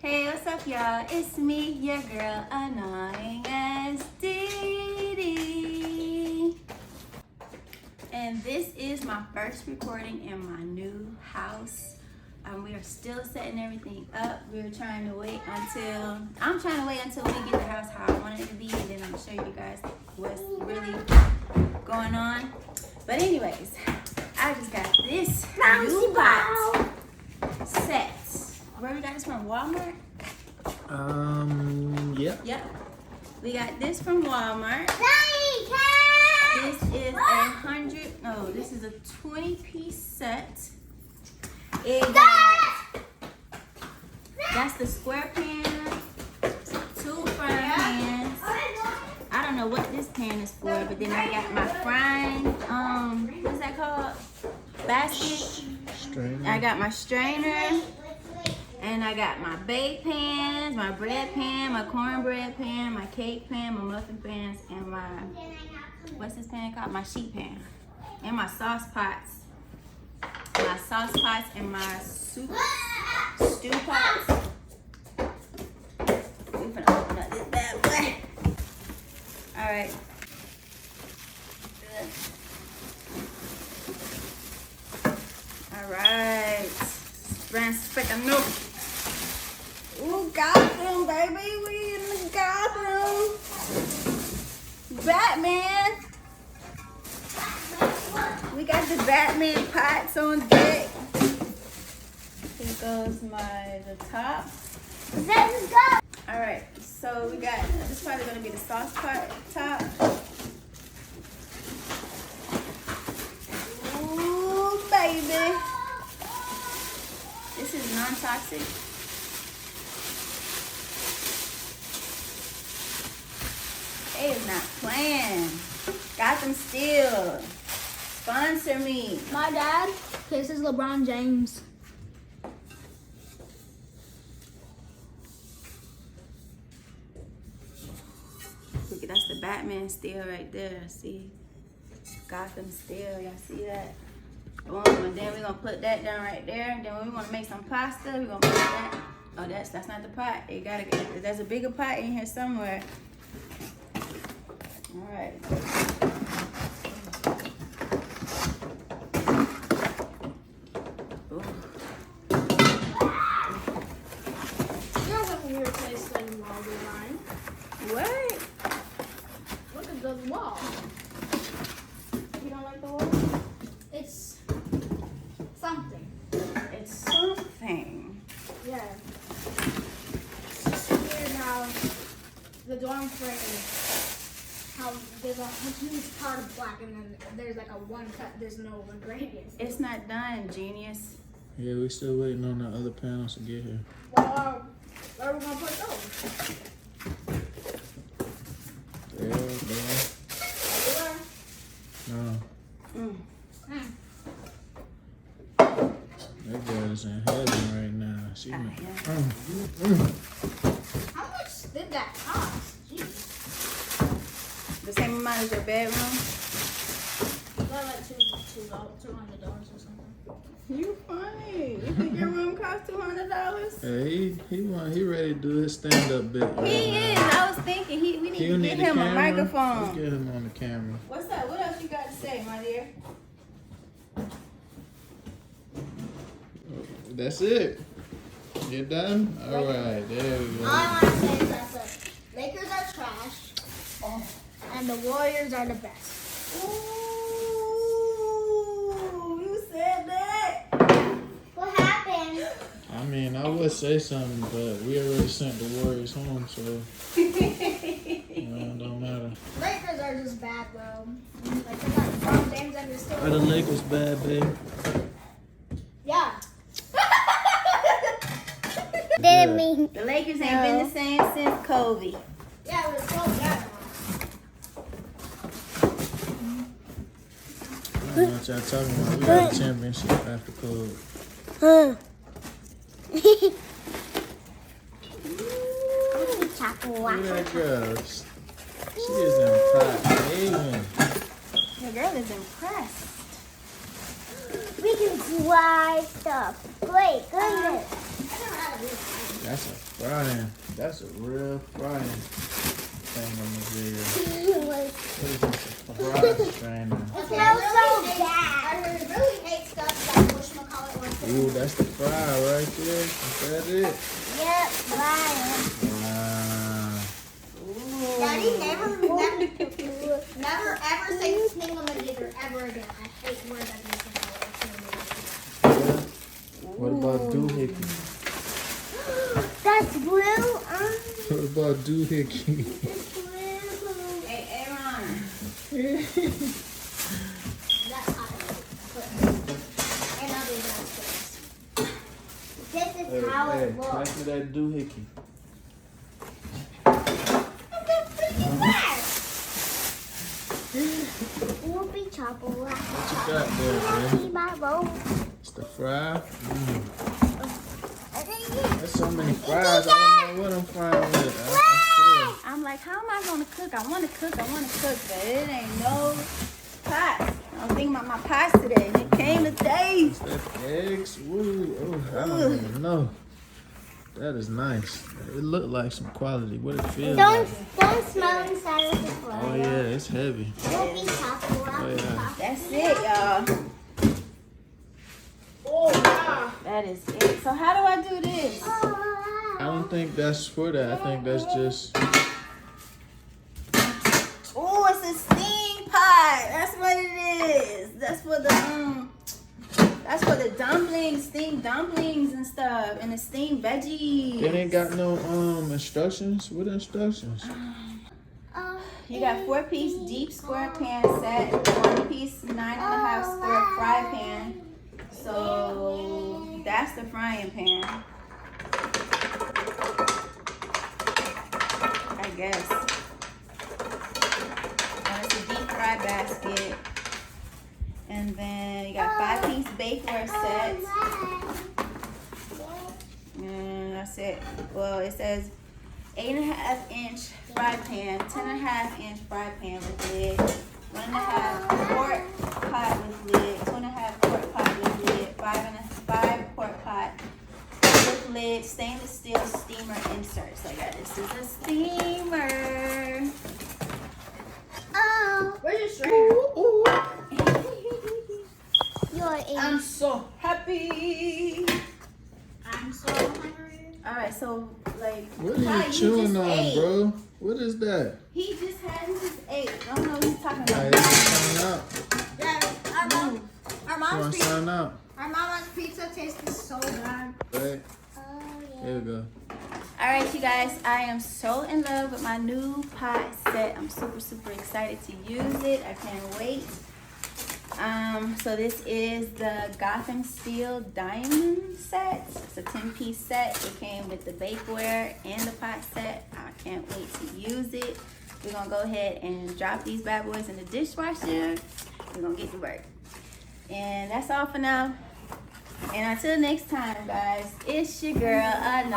Hey, what's up, y'all? It's me, your girl, annoying as Dee. And this is my first recording in my new house. We are still setting everything up. I'm trying to wait until we get the house how I want it to be, and then I'm gonna show you guys what's really going on. But anyways, I just got this new pot set. Where we got this from? Walmart? Yep. Yep. We got this from Walmart. This is a 20-piece set. That's the square pan, 2 frying pans. I don't know what this pan is for, but then I got my frying, what's that called? Basket. Strainer. I got my strainer. And I got my bake pans, my bread pan, my cornbread pan, my cake pan, my muffin pans, and my, what's this pan called? My sheet pan. And my sauce pots. My sauce pots and my stew pots. We're gonna open up this bad boy. Alright. Alright. Brand freaking new. Ooh, Gotham, baby. We in the Gotham. Batman. We got the Batman pots on deck. Here goes the top. Let's go. Alright, so we got, this is probably going to be the sauce pot top. Ooh, baby. This is non-toxic. They is not playing. Gotham Steel. Sponsor me. My dad kisses LeBron James. Look, that's the Batman steel right there. See? Gotham Steel. Y'all see that? Boom. And then we're going to put that down right there. And then when we want to make some pasta, we're going to put that. Oh, that's not the pot. There's a bigger pot in here somewhere. All right. What? Look at the wall. You don't like the wall? It's something. It's something. Yeah. It's weird how the dorm frame, how there's a huge part of black and then there's like a one cut, there's no gradient. It's not done, genius. Yeah, we still waiting on the other panels to get here. Well, where are we gonna put those? There. Everywhere? No. Mm. That girl is in heaven right now. She Yeah. How much did that cost? Jeez. The same amount as your bedroom? Well, like $200 or something. You funny. You think your room costs $200? Hey, he ready to do his stand-up bit right He now. is. I was thinking we need to get the him a camera? microphone. Let's get him on the camera. What's up? What else you got to say, my dear? That's it. You done? All right, there we All go. I want to say is that the Lakers are trash, and the Warriors are the best. Ooh, you said that? What happened? I mean, I would say something, but we already sent the Warriors home, so it don't matter. Lakers are just bad, bro. Like, they got LeBron James and they're still. Are the Lakers bad, babe? Yeah. Didn't mean. The Lakers ain't been the same since Kobe. Yeah, it was so bad. I don't know what y'all talking about. We got a championship after Kobe. Look at that girl. She is impressed. The girl is impressed. We can drive stuff. Great, goodness. I That's a frying. That's a real frying thing on the video. What is this? A fry strainer. It smells so bad. I really hate stuff that whatchamacallit wants to. Ooh, that's the fry right there. Is that it? Yep, frying. Wow. Daddy, never ever say sningamadiger ever again. I hate words that make Yeah. What about doohickey? That's blue. What about doohickey? It's blue. Hey, Aaron. That's hot. And I'll do that. This is how it looks. Pass me that doohickey. Whoopie chopper. What you got there, man? It's the fry. There's so many fries. I don't know what I'm frying with. I'm like, how am I gonna cook? I wanna cook, but it ain't no pots. I'm thinking about my pots today. It came today. Is that eggs? Woo. Oh, I don't even know. That is nice. It looked like some quality. What it feels like. Don't smell inside of the fry. Oh yeah, it's heavy. Whoopie chopper. Oh yeah. That's it, y'all. Oh, wow. That is it. So how do I do this? I don't think that's for that. I think that's just. Oh, it's a steam pot. That's what it is. That's for the dumplings, steamed dumplings and stuff, and the steamed veggies. It ain't got no instructions. What instructions? You got 4-piece deep square pan set, 1-piece 9.5 square fry pan. So that's the frying pan, I guess. And it's a deep fry basket. And then you got 5-piece bakeware set. And that's it. Well, it says 8.5-inch fry pan, 10.5-inch fry pan with lid, 1.5 quart pot with lid, 2.5 quart pot with lid, 5 quart pot with lid, stainless steel steamer insert. So yeah, this is a steamer. Oh. Where's your strainer? I'm so happy. I'm so hungry. All right, so like, What are Kai, you chewing just on, ate. bro? What is that? He just ate. I don't know what he's talking Alright, about. sign out. Yeah, our You want to sign out? mama's pizza tastes so bad. Right. Oh Here we go. All right, you guys, I am so in love with my new pot set. I'm super excited to use it. I can't wait. So this is the Gotham Steel Diamond set. It's a 10-piece set. It came with the bakeware and the pot set. I can't wait to use it. We're gonna go ahead and drop these bad boys in the dishwasher. We're gonna get to work. And that's all for now. And until next time, guys, it's your girl, Annoying.